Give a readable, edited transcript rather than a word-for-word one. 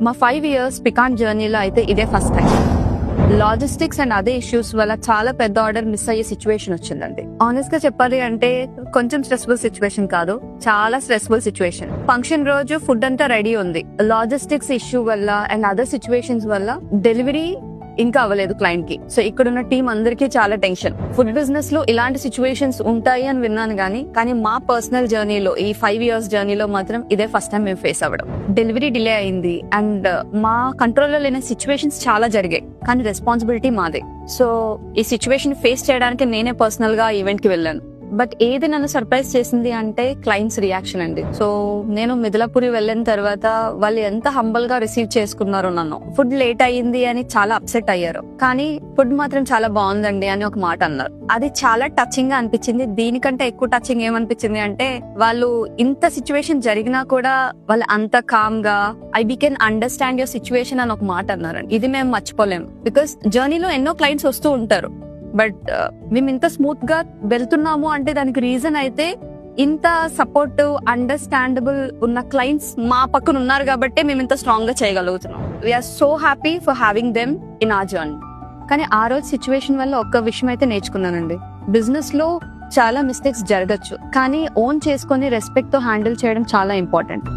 మా 5 years పికాన్ జర్నీలో అయితే ఇదే ఫస్ట్ టైం. లాజిస్టిక్స్ అండ్ అదే ఇష్యూస్ వల్ల చాలా పెద్ద ఆర్డర్ మిస్ అయ్యే సిచ్యువేషన్ వచ్చిందండి. ఆనెస్ట్ గా చెప్పాలి అంటే కొంచెం స్ట్రెస్ఫుల్ సిచ్యువేషన్ కాదు, చాలా స్ట్రెస్ఫుల్ సిచ్యువేషన్. ఫంక్షన్ రోజు ఫుడ్ అంతా రెడీ ఉంది, లాజిస్టిక్స్ ఇష్యూ వల్ల అండ్ అదర్ సిచ్యువేషన్స్ వల్ల డెలివరీ ఇంకా అవ్వలేదు క్లయింట్ కి. సో ఇక్కడున్న టీం అందరికీ చాలా టెన్షన్. ఫుడ్ బిజినెస్ లో ఇలాంటి సిచ్యువేషన్స్ ఉంటాయి అని విన్నాను కానీ మా పర్సనల్ జర్నీలో ఈ 5 years జర్నీలో మాత్రం ఇదే ఫస్ట్ టైం మేము ఫేస్ అవ్వడం. డెలివరీ డిలే అయింది అండ్ మా కంట్రోల్లో లేని సిచ్యువేషన్స్ చాలా జరిగాయి, కానీ రెస్పాన్సిబిలిటీ మాదే. సో ఈ సిచ్యువేషన్ ఫేస్ చేయడానికి నేనే పర్సనల్ గా ఈవెంట్ కి వెళ్ళాను. బట్ ఏది నన్ను సర్ప్రైజ్ చేసింది అంటే క్లయింట్స్ రియాక్షన్ అండి. సో నేను మిథిలాపురి వెళ్ళిన తర్వాత వాళ్ళు ఎంత హంబల్ గా రిసీవ్ చేసుకున్నారో నన్ను. ఫుడ్ లేట్ అయ్యింది అని చాలా అప్సెట్ అయ్యారు, కానీ ఫుడ్ మాత్రం చాలా బాగుందండి అని ఒక మాట అన్నారు. అది చాలా టచింగ్ గా అనిపించింది. దీనికంటే ఎక్కువ టచింగ్ ఏమనిపించింది అంటే వాళ్ళు ఇంత సిచ్యువేషన్ జరిగినా కూడా వాళ్ళు అంత కామ్ గా we can understand your situation అని ఒక మాట అన్నారండి. ఇది మేము మర్చిపోలేము. బికాస్ జర్నీలో ఎన్నో క్లయింట్స్ వస్తూ ఉంటారు, బట్ మేము ఇంత స్మూత్ గా వెళ్తున్నాము అంటే దానికి రీజన్ అయితే ఇంత సపోర్టివ్ అండర్స్టాండబుల్ ఉన్న క్లయింట్స్ మా పక్కన ఉన్నారు కాబట్టి మేము ఇంత స్ట్రాంగ్ గా చేయగలుగుతున్నాం. We are so happy for having them in our journey. కానీ ఆ రోజు సిచ్యువేషన్ వల్ల ఒక్క విషయం అయితే నేర్చుకున్నానండి. బిజినెస్ లో చాలా మిస్టేక్స్ జరగచ్చు, కానీ ఓన్ చేసుకొని రెస్పెక్ట్ తో హ్యాండిల్ చేయడం చాలా ఇంపార్టెంట్.